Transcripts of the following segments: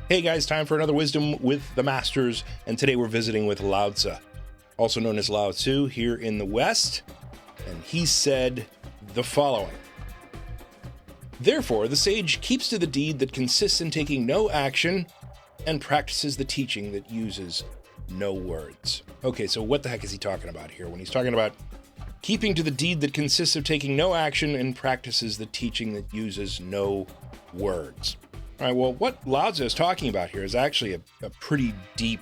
Hey guys, time for another Wisdom with the Masters, and today we're visiting with Lao Tzu, also known as Lao Tzu here in the West, and he said the following. Therefore, the sage keeps to the deed that consists in taking no action and practices the teaching that uses no words. Okay, so what the heck is he talking about here when he's talking about keeping to the deed that consists of taking no action and practices the teaching that uses no words? All right, well, what Lao Tzu is talking about here is actually a pretty deep,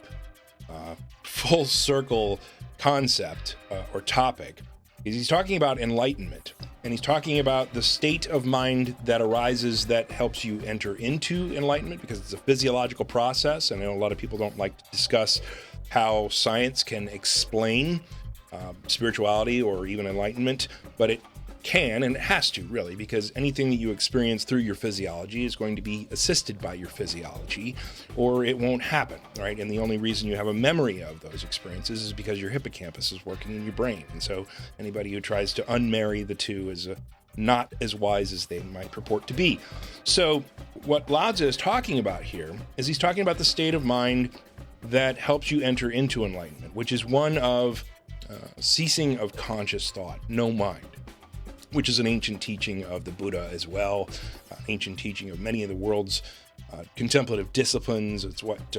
full circle concept or topic. He's talking about enlightenment, and he's talking about the state of mind that arises that helps you enter into enlightenment, because it's a physiological process. And I know a lot of people don't like to discuss how science can explain spirituality or even enlightenment, but it can, and it has to, really, because anything that you experience through your physiology is going to be assisted by your physiology, or it won't happen, right? And the only reason you have a memory of those experiences is because your hippocampus is working in your brain. And so anybody who tries to unmarry the two is not as wise as they might purport to be. So what Lao Tzu is talking about here is he's talking about the state of mind that helps you enter into enlightenment, which is one of ceasing of conscious thought, no mind, which is an ancient teaching of the Buddha as well, an ancient teaching of many of the world's contemplative disciplines. It's what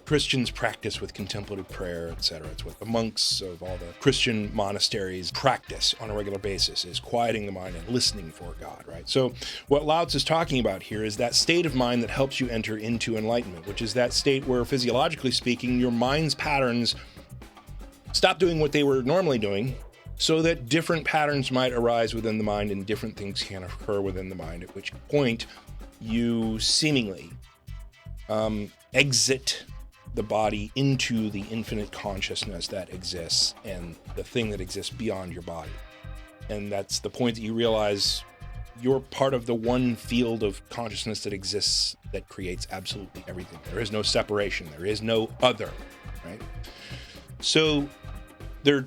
Christians practice with contemplative prayer, etc. It's what the monks of all the Christian monasteries practice on a regular basis, is quieting the mind and listening for God, right? So what Lao Tzu is talking about here is that state of mind that helps you enter into enlightenment, which is that state where, physiologically speaking, your mind's patterns stop doing what they were normally doing, so that different patterns might arise within the mind and different things can occur within the mind, at which point you seemingly exit the body into the infinite consciousness that exists and the thing that exists beyond your body. And that's the point that you realize you're part of the one field of consciousness that exists that creates absolutely everything. There is no separation. There is no other, right? So there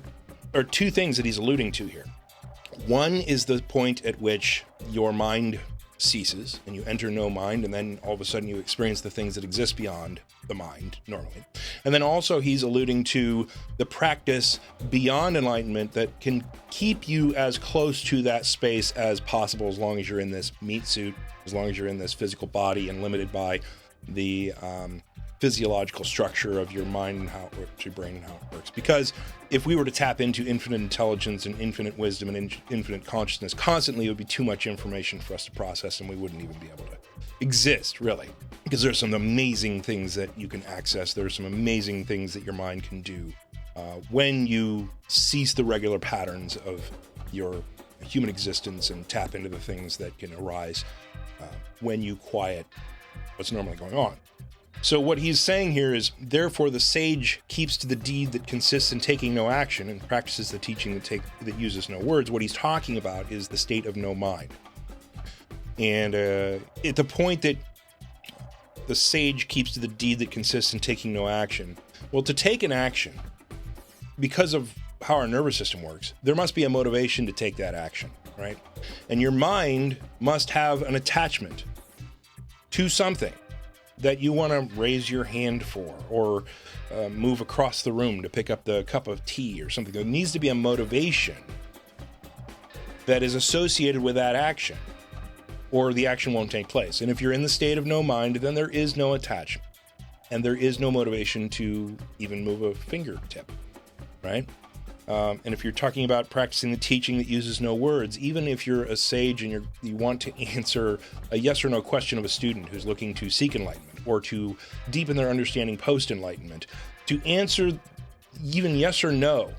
are two things that he's alluding to here. One is the point at which your mind ceases and you enter no mind, and then all of a sudden you experience the things that exist beyond the mind normally. And then also he's alluding to the practice beyond enlightenment that can keep you as close to that space as possible, as long as you're in this meat suit, as long as you're in this physical body and limited by the physiological structure of your mind and how it works, your brain and how it works. Because if we were to tap into infinite intelligence and infinite wisdom and infinite consciousness constantly, it would be too much information for us to process, and we wouldn't even be able to exist, really. Because there's some amazing things that you can access. There's some amazing things that your mind can do when you cease the regular patterns of your human existence and tap into the things that can arise when you quiet what's normally going on. So what he's saying here is, therefore the sage keeps to the deed that consists in taking no action and practices the teaching that uses no words. What he's talking about is the state of no mind. And at the point that the sage keeps to the deed that consists in taking no action, well, to take an action, because of how our nervous system works, there must be a motivation to take that action, right? And your mind must have an attachment to something that you want to raise your hand for, or move across the room to pick up the cup of tea or something. There needs to be a motivation that is associated with that action, or the action won't take place. And if you're in the state of no mind, then there is no attachment, and there is no motivation to even move a fingertip, right? And if you're talking about practicing the teaching that uses no words, even if you're a sage and you want to answer a yes or no question of a student who's looking to seek enlightenment or to deepen their understanding post-enlightenment, to answer even yes or no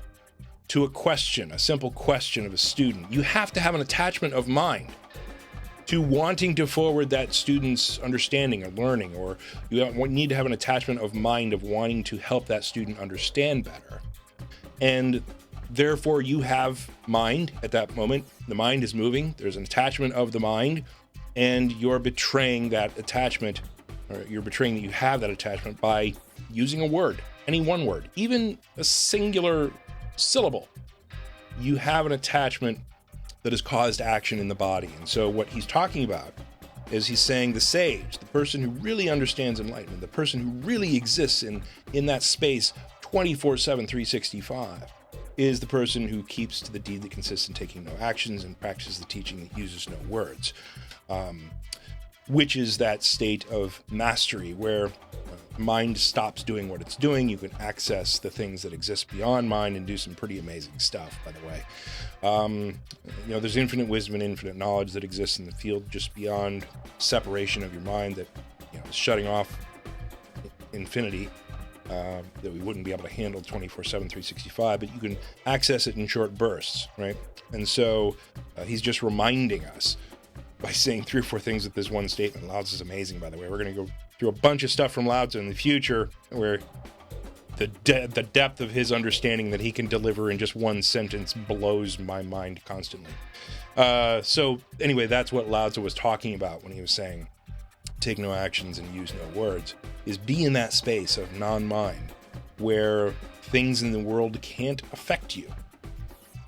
to a question, a simple question of a student, you have to have an attachment of mind to wanting to forward that student's understanding or learning, or you need to have an attachment of mind of wanting to help that student understand better. And therefore you have mind at that moment. The mind is moving. There's an attachment of the mind, and you're betraying that attachment, or you're betraying that you have that attachment by using a word, any one word, even a singular syllable. You have an attachment that has caused action in the body. And so what he's talking about is he's saying the sage, the person who really understands enlightenment, the person who really exists in that space 24/7, 365, is the person who keeps to the deed that consists in taking no actions and practices the teaching that uses no words, which is that state of mastery where mind stops doing what it's doing. You can access the things that exist beyond mind and do some pretty amazing stuff, by the way. There's infinite wisdom and infinite knowledge that exists in the field just beyond separation of your mind that is shutting off infinity that we wouldn't be able to handle 24/7, 365, but you can access it in short bursts, right? And so he's just reminding us by saying 3 or 4 things with this one statement. Lao Tzu is amazing, by the way. We're going to go through a bunch of stuff from Lao Tzu in the future where the depth of his understanding that he can deliver in just one sentence blows my mind constantly. So anyway, that's what Lao Tzu was talking about when he was saying, take no actions and use no words, is be in that space of non-mind where things in the world can't affect you,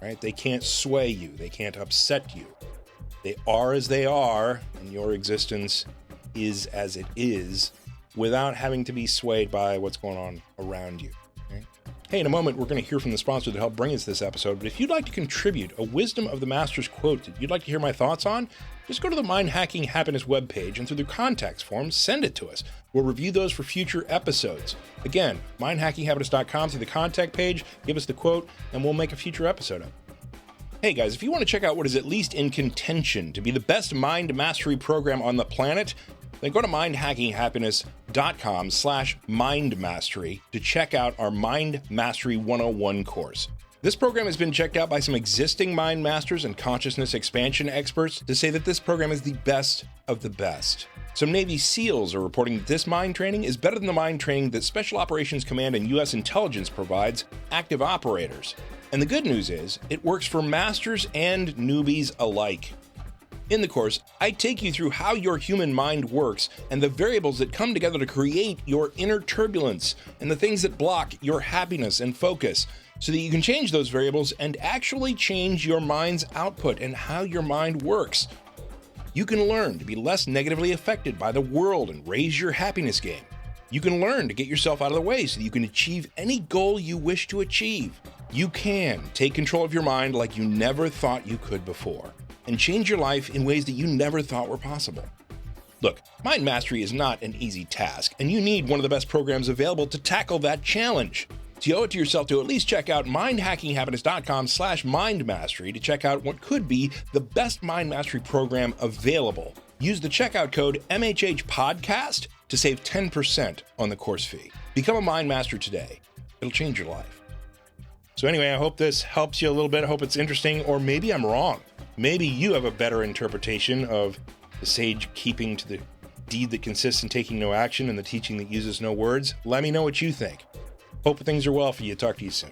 right? They can't sway you. They can't upset you. They are as they are, and your existence is as it is without having to be swayed by what's going on around you. Right? Hey, in a moment, we're going to hear from the sponsor that helped bring us this episode, but if you'd like to contribute a Wisdom of the Masters quote that you'd like to hear my thoughts on, just go to the Mind Hacking Happiness webpage and through the contacts form, send it to us. We'll review those for future episodes. Again, mindhackinghappiness.com through the contact page, give us the quote, and we'll make a future episode of it. Hey guys, if you want to check out what is at least in contention to be the best mind mastery program on the planet, then go to mindhackinghappiness.com/mindmastery to check out our Mind Mastery 101 course. This program has been checked out by some existing mind masters and consciousness expansion experts to say that this program is the best of the best. Some Navy SEALs are reporting that this mind training is better than the mind training that Special Operations Command and U.S. intelligence provides active operators. And the good news is, it works for masters and newbies alike. In the course, I take you through how your human mind works and the variables that come together to create your inner turbulence and the things that block your happiness and focus so that you can change those variables and actually change your mind's output and how your mind works. You can learn to be less negatively affected by the world and raise your happiness game. You can learn to get yourself out of the way so that you can achieve any goal you wish to achieve. You can take control of your mind like you never thought you could before, and change your life in ways that you never thought were possible. Look, mind mastery is not an easy task, and you need one of the best programs available to tackle that challenge. So you owe it to yourself to at least check out mindhackinghappiness.com/mindmastery to check out what could be the best mind mastery program available. Use the checkout code MHHPodcast to save 10% on the course fee. Become a mind master today. It'll change your life. So anyway, I hope this helps you a little bit. I hope it's interesting, or maybe I'm wrong. Maybe you have a better interpretation of the sage keeping to the deed that consists in taking no action and the teaching that uses no words. Let me know what you think. Hope things are well for you. Talk to you soon.